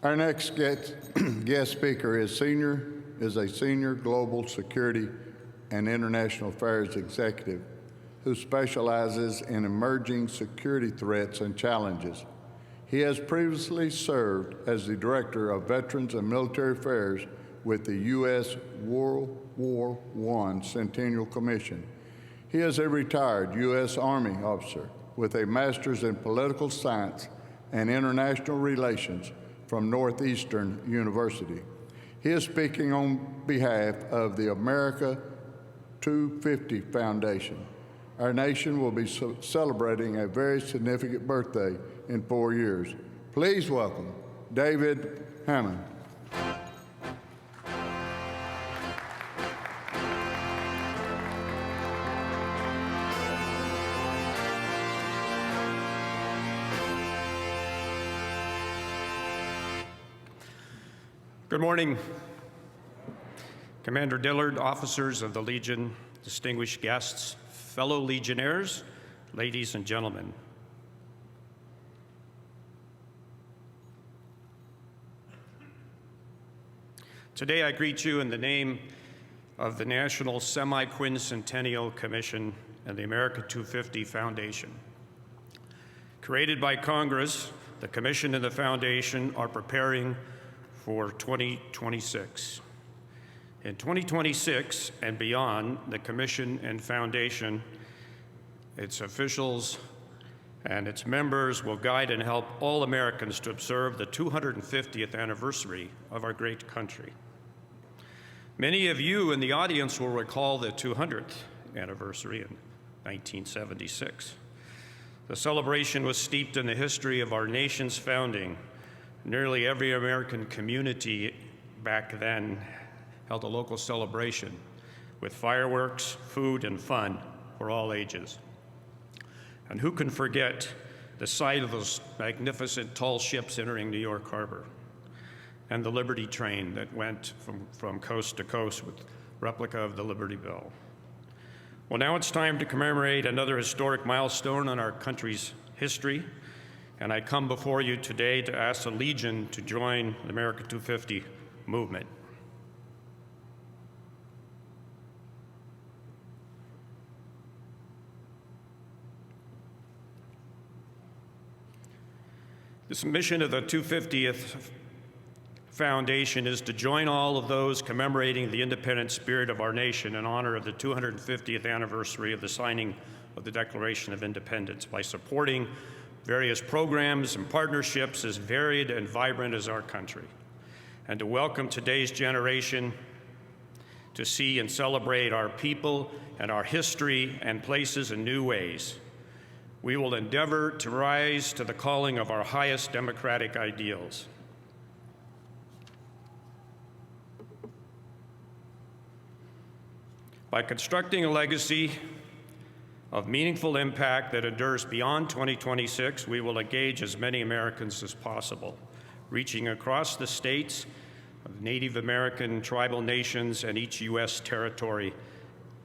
Our next guest speaker is a senior global security and international affairs executive who specializes in emerging security threats and challenges. He has previously served as the Director of Veterans and Military Affairs with the U.S. World War I Centennial Commission. He is a retired U.S. Army officer with a Master's in Political Science and International Relations from Northeastern University. He is speaking on behalf of the America 250 Foundation. Our nation will be celebrating a very significant birthday in 4 years. Please welcome David Hammond. Good morning, Commander Dillard, officers of the Legion, distinguished guests, fellow Legionnaires, ladies and gentlemen. Today I greet you in the name of the National Semi-Quincentennial Commission and the America 250 Foundation. Created by Congress, the Commission and the Foundation are preparing for 2026. In 2026 and beyond, the Commission and Foundation, its officials, and its members will guide and help all Americans to observe the 250th anniversary of our great country. Many of you in the audience will recall the 200th anniversary in 1976. The celebration was steeped in the history of our nation's founding. Nearly every American community back then held a local celebration with fireworks, food, and fun for all ages. And who can forget the sight of those magnificent tall ships entering New York Harbor and the Liberty train that went from coast to coast with replica of the Liberty Bell. Well, now it's time to commemorate another historic milestone in our country's history. And I come before you today to ask the Legion to join the America 250 movement. This mission of the 250th Foundation is to join all of those commemorating the independent spirit of our nation in honor of the 250th anniversary of the signing of the Declaration of Independence by supporting various programs and partnerships as varied and vibrant as our country, and to welcome today's generation to see and celebrate our people and our history and places in new ways. We will endeavor to rise to the calling of our highest democratic ideals. By constructing a legacy of meaningful impact that endures beyond 2026, we will engage as many Americans as possible, reaching across the states of Native American tribal nations and each U.S. territory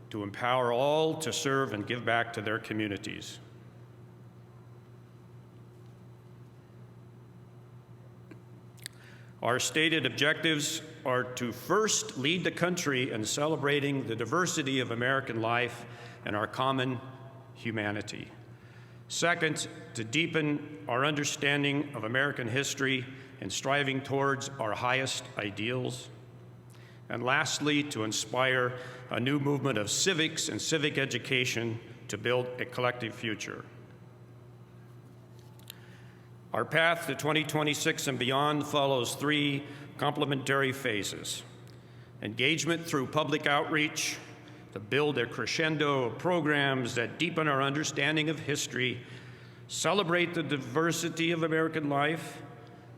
to empower all to serve and give back to their communities. Our stated objectives are to first lead the country in celebrating the diversity of American life and our common humanity. Second, to deepen our understanding of American history and striving towards our highest ideals. And lastly, to inspire a new movement of civics and civic education to build a collective future. Our path to 2026 and beyond follows three complementary phases: engagement through public outreach, to build a crescendo of programs that deepen our understanding of history, celebrate the diversity of American life,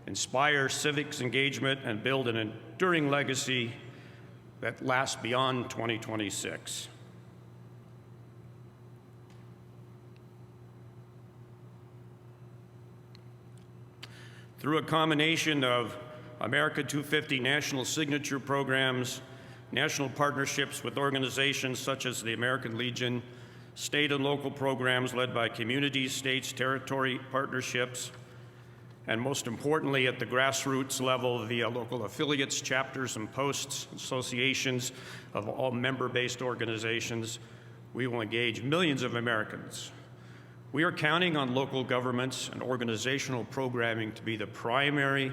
inspire civics engagement, and build an enduring legacy that lasts beyond 2026. Through a combination of America 250 national signature programs, national partnerships with organizations such as the American Legion, state and local programs led by communities, states, territory partnerships, and most importantly, at the grassroots level via local affiliates, chapters, and posts, associations of all member-based organizations, we will engage millions of Americans. We are counting on local governments and organizational programming to be the primary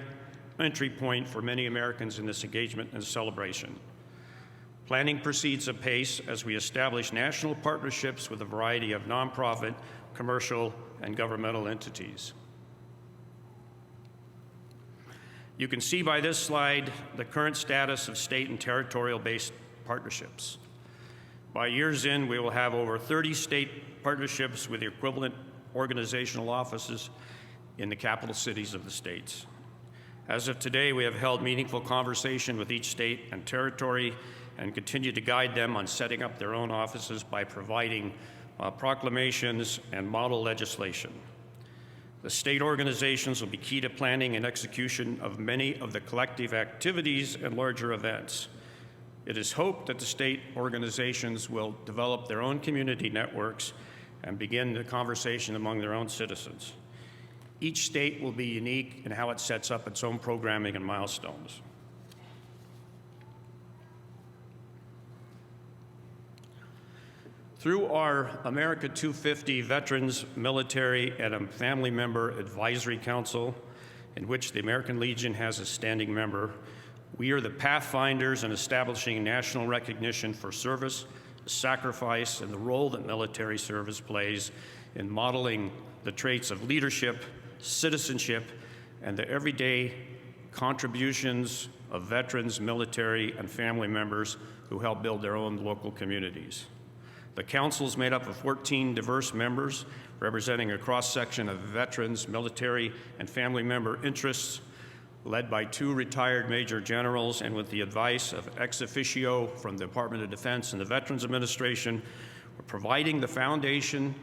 entry point for many Americans in this engagement and celebration. Planning proceeds apace as we establish national partnerships with a variety of nonprofit, commercial, and governmental entities. You can see by this slide the current status of state and territorial-based partnerships. By year's end, we will have over 30 state partnerships with the equivalent organizational offices in the capital cities of the states. As of today, we have held meaningful conversation with each state and territory and continue to guide them on setting up their own offices by providing proclamations and model legislation. The state organizations will be key to planning and execution of many of the collective activities and larger events. It is hoped that the state organizations will develop their own community networks and begin the conversation among their own citizens. Each state will be unique in how it sets up its own programming and milestones. Through our America 250 Veterans, Military, and Family Member Advisory Council, in which the American Legion has a standing member, we are the pathfinders in establishing national recognition for service, sacrifice, and the role that military service plays in modeling the traits of leadership, citizenship, and the everyday contributions of veterans, military, and family members who help build their own local communities. The council is made up of 14 diverse members representing a cross-section of veterans, military, and family member interests, led by 2 retired major generals and with the advice of ex officio from the Department of Defense and the Veterans Administration. We're providing the foundation,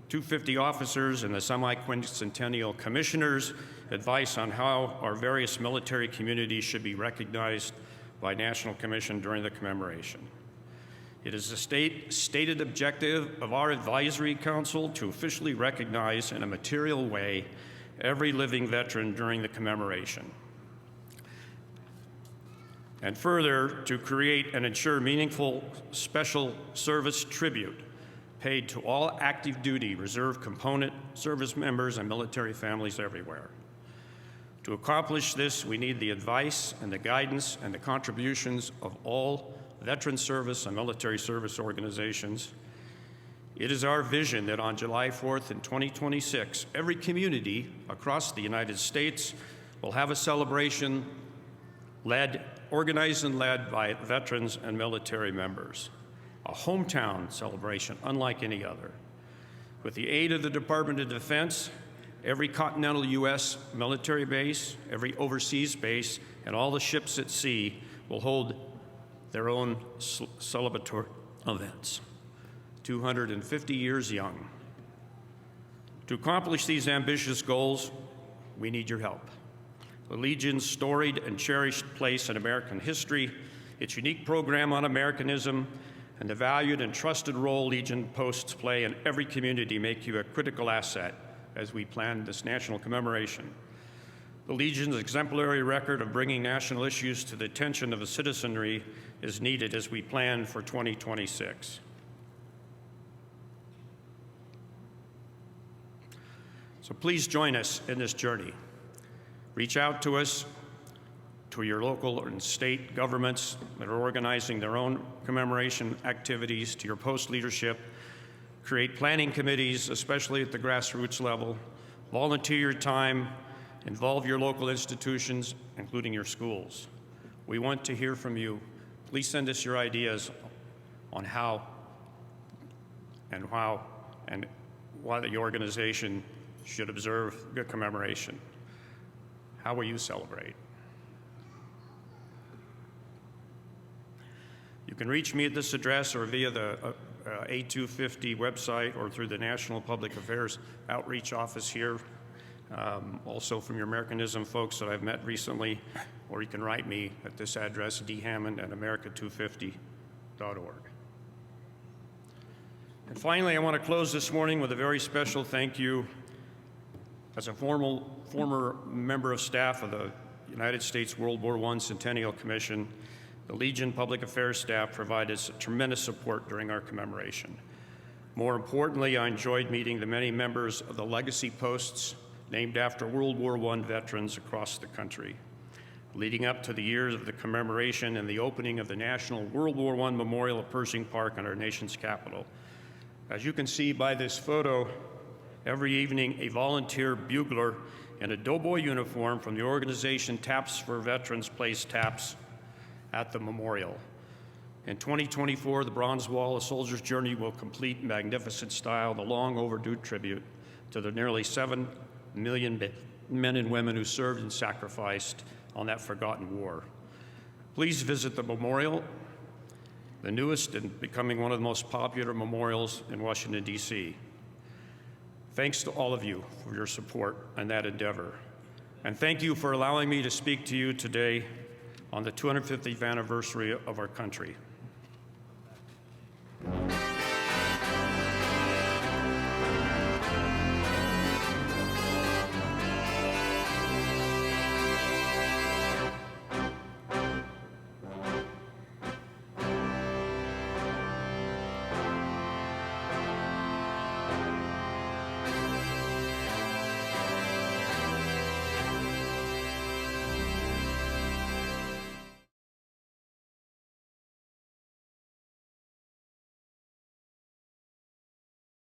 250 officers and the semi-quincentennial commissioners advice on how our various military communities should be recognized by National Commission during the commemoration. It is the stated objective of our advisory council to officially recognize in a material way every living veteran during the commemoration. And further, to create and ensure meaningful special service tribute paid to all active duty reserve component service members and military families everywhere. To accomplish this, we need the advice and the guidance and the contributions of all veteran service and military service organizations. It is our vision that on July 4th in 2026, every community across the United States will have a celebration organized and led by veterans and military members. A hometown celebration unlike any other. With the aid of the Department of Defense, every continental U.S. military base, every overseas base, and all the ships at sea will hold their own celebratory events, 250 years young. To accomplish these ambitious goals, we need your help. The Legion's storied and cherished place in American history, its unique program on Americanism, and the valued and trusted role Legion posts play in every community make you a critical asset as we plan this national commemoration. The Legion's exemplary record of bringing national issues to the attention of the citizenry is needed as we plan for 2026. So please join us in this journey. Reach out to us, to your local and state governments that are organizing their own commemoration activities, to your post leadership. Create planning committees, especially at the grassroots level. Volunteer your time. Involve your local institutions, including your schools. We want to hear from you. Please send us your ideas on how and why the organization should observe the commemoration. How will you celebrate? You can reach me at this address or via the A250 website or through the National Public Affairs Outreach Office here. Also from your Americanism folks that I've met recently, or you can write me at this address, dhammond@america250.org. And finally, I want to close this morning with a very special thank you As a former member of staff of the United States World War I Centennial Commission, the Legion Public Affairs staff provided tremendous support during our commemoration. More importantly, I enjoyed meeting the many members of the legacy posts named after World War I veterans across the country. Leading up to the years of the commemoration and the opening of the National World War I Memorial at Pershing Park in our nation's capital. As you can see by this photo, every evening a volunteer bugler in a doughboy uniform from the organization Taps for Veterans plays taps at the memorial. In 2024, the Bronze Wall, A Soldier's Journey, will complete in magnificent style the long overdue tribute to the nearly 7 million men and women who served and sacrificed on that forgotten war. Please visit the memorial, the newest and becoming one of the most popular memorials in Washington, D.C. Thanks to all of you for your support in that endeavor. And thank you for allowing me to speak to you today on the 250th anniversary of our country.